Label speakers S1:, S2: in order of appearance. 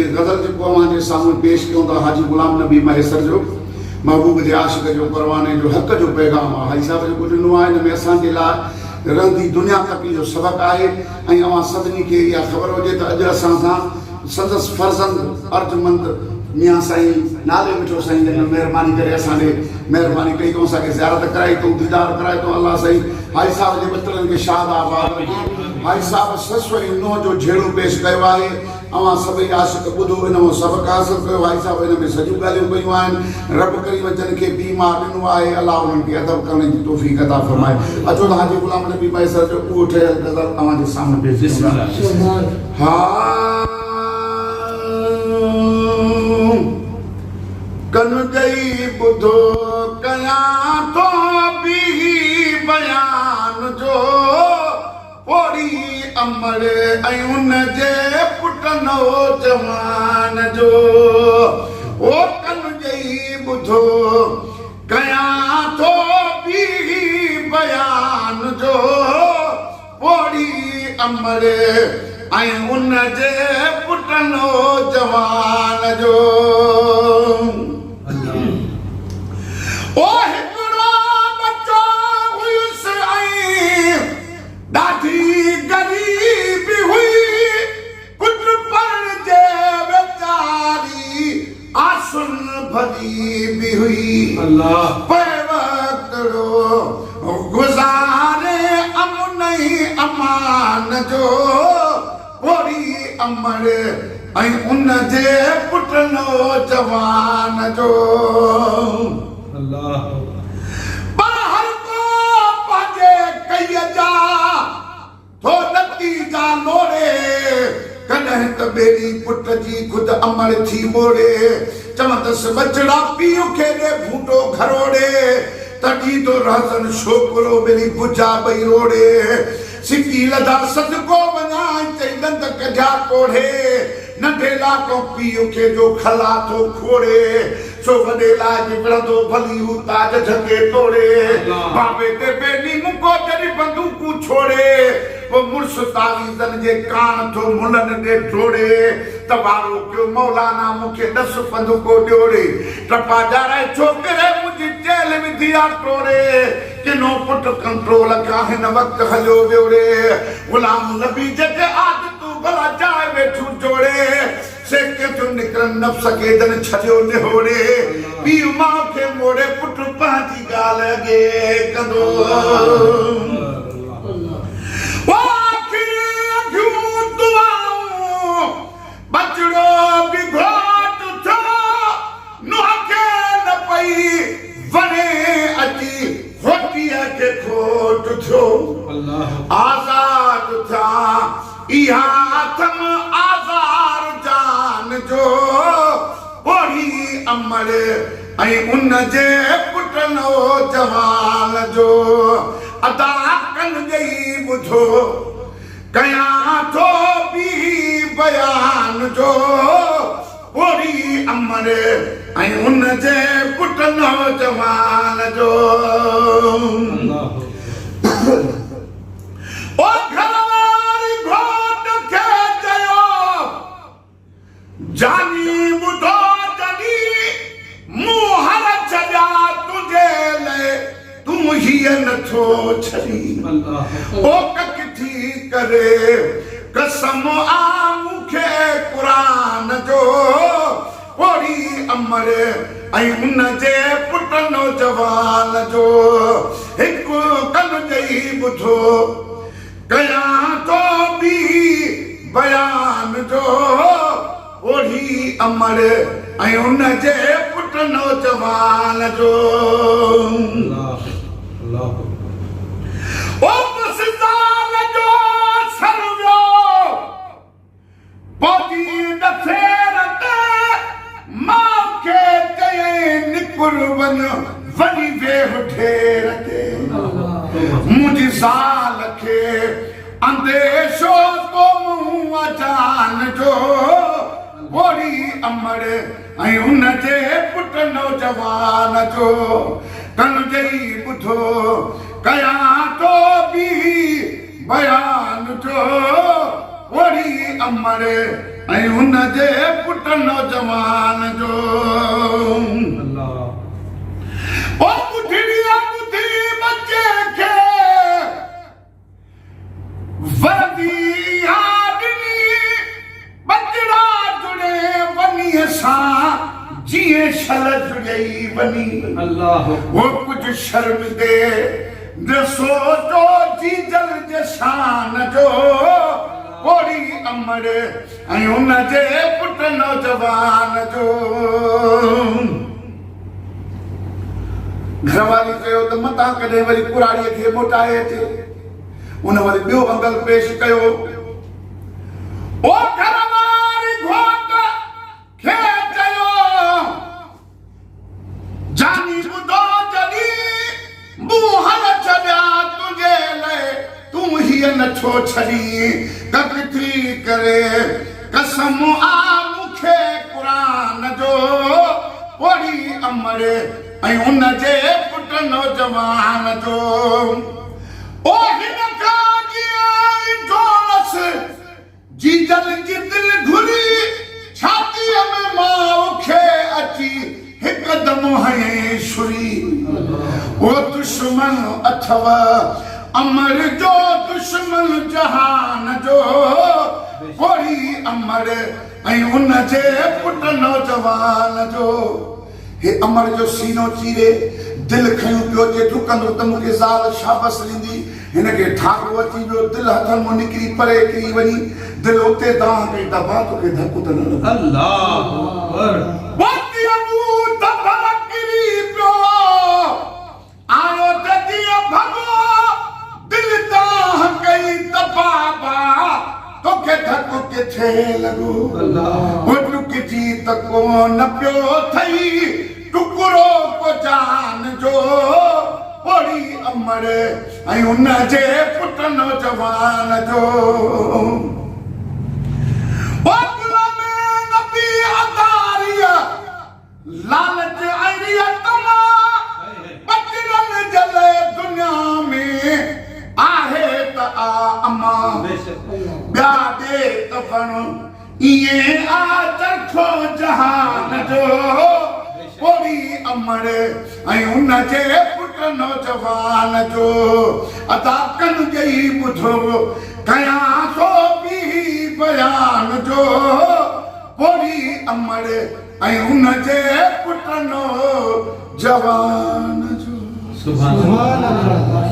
S1: ये गज़ल जो अवां जे सामने पेश कयूं था हाजी गुलाम नबी मैसर जो महबूब जे आशिक जो परवाने जो हक़ जो पैगाम आहे। हाजी साहब जेको ॾिनो आहे हिन में असांजे लाइ रहंदी दुनिया तकी जो सबक़ आहे ऐं अवां सभिनी खे इहा ख़बर हुजे त अॼु असां सां संदसि फर्ज़ंद अर्जुमंद मियां साईं नाले मिठो साईं जन महिरबानी करे असांजे महिरबानी कई तो असांखे ज़ियारत कराई तो दीदार कराए तो अल्लाह साईं हाजी साहब जे बतलनि खे शाबाद हाजी साहब ससुई नुंहं जो झेड़ो पेश कयो आहे। अवां सभई आशिक ॿुधो इन मां सबक़ हासिल कयो। हाजी साहब हिन में सॼियूं ॻाल्हियूं कयूं आहिनि। रब करीम जन खे बीमार ॾिनो आहे अल्लाह उन्हनि खे अदब करण जी तौफ़ीक़ अता फरमाए। अचो त हाजी गुलाम नबी मैसर जो उहो ठहियल गज़ल तव्हां जे सामने पेश कयूं। हा कन गई बुधो कया तो भी बयान जो पोड़ी अमर उन जे पुट नौजवान जो ओ कन गई बुधो कया तो भी बयान जो पोड़ी अमर उन जे पुट नौजवान जो ओ हिकिड़ो बच्चो हुयुसि ऐं ॾाढी ग़रीबी हुई पुट पढ़जे वेचारी आसुन भरी बि हुई पे वक़्तड़ो गुज़ारे अमुन अमान जो पोड़ी अमर उन जे पुट नौजवान जो पर हर को पंहिंजे कई जा थो नतीजा लोड़े कॾहिं त बेड़ी पुट जी ख़ुदि अमर थी मोड़े चवंदसि बचड़ा पीउ खे ॾे भूटो घरोड़े तॾहिं तो रहसन छोकिरो बेड़ी बुझा ॿई रोड़े सिकी लधा सदको वञा चई ॾंद कढिया कोढ़े नंढे लाको पीउ खे जो खला थो खोड़े सो वॾे लाइ विढ़ंदो भली हू ताज झके तोड़े बाबे ते बेनी मुको जॾहिं बंदूकूं छोड़े वो मुर्स तावीज़न जे कान थो मुननि ॾे ढोड़े त वारो पियो मौलाना मूंखे 10 बंदूको ॾियोड़े टपा ॼाराए छोकिरे मुंहिंजी जेल विधी आहे टोड़े किनो पुट कंट्रोल कया हिन वक़्तु हलियो वियोड़े गुलाम नबी जेके आदतूं भला जाए वेठूं जोड़े सेके तो निकरन नफ्स के जन छॾियो निहोड़े पीउ माउ खे मोड़े पुट पंहिंजी ॻाल्हि अॻे कंदो बचड़ो बि घोट थियो नुंहं खे न पई वणे अची होटीअ खे खोट थियो आज़ाद थिया इहा अथम आज़ार जान जो पोड़ी अमर उन जे पुट नौजवान जो अदा कन गई बुझो कया तो भी बयान जो पोड़ी अमर उन जे पुट नौजवान जो ओ घरवारी घोट खे चयो जानी बुधो जॾी मूं हर छॾिया तुंहिंजे लाइ तूं हीअ नथो छॾी ओ ककठी करे कसम आ मूंखे क़ुरान जो पोड़ी अमर उन जे पुट नौजवान जो हिकु कन ॾेई ॿुधो कया तो भी बयान जो पोड़ी अमर उन जे पुट नौजवान जो ओ मुस्तान जो सरवियो पोदी दफेर ते मां खे चयईं निकुर वञ वॾी वेह ढेर ते मुंहिंजी ज़ाल खे अंदेशो तो मुंहुं अजान जो पोड़ी अमर उन जे पुट नौजवान जो कन ॾेई ॿुधो कया तो भी बयान जो पोड़ी अमर ऐं हुन जे पुट नौजवान जो ओ ॿुधड़ीअ ॿुधी बचे खे वर्दी ॾिनी बचड़ा जुड़े वञी सां जीअं छल जुड़ई वञी वो कुझु शर्म दे ॾिसो जो जीजल जे शान जो कोड़ी अमर ऐं हुन जे पुट नौजवान जो घरवारी कयो त मतां कॾहिं वरी कुराड़ीअ खे मोटाए अचे उन वरी ॿियो अंगल पेश कयो ओ घरवारी घोट खे चयो जानी ॿुधो जॾहिं मुंहुं हल छॾिया तुंहिंजे लाइ तूं हीअ नथो छॾी कक थी करे कसम आ मूंखे क़ुरान जो ओड़ी अमर ऐं हुन जे पुट नौजवान जो ओ हिन खां जोड़स जीजल जी दिल घुरी छातीअ में माउ खे अची हिकदम हयईं छुरी ओ दुश्मन अथव अमर जो दुश्मन जहान जो ओड़ी अमर ऐं हुन जे पुट नौजवान जो हे अमर जो सीनो चीरे दिल खयूं पियो जे डुकंदो त मूंखे ज़ाल शाबस ॾींदी हिनखे ठाको अची वियो दिल हथनि मां निकिरी परे किरी वञी दिल उते दाह कई दफ़ा तोखे धकु त न लॻो अल्लाह अकबर वती अबू दफ़ा किरी पियो आयो त जीअं भॻो दिल दाह कई दफ़ा तोखे धकु किथे लॻो अल्लाह डुकजी त कोन पियो थई टुकड़ो को जान जो ओड़ी अमर ऐं हुन जे पुट नौजवान जो लालच आईरिया तमा बचड़न जले दुनिया में आहे त आ अमा ॿिया दे तफण इए आ चरखो जहान जो ओड़ी अमर ऐं हुन जे पुट नौजवान जो अदा कन गई ॿुधो कयां थो बि बयान जो ओड़ी अमर ऐं हुन जे पुट नौजवान जो सुभान अल्लाह।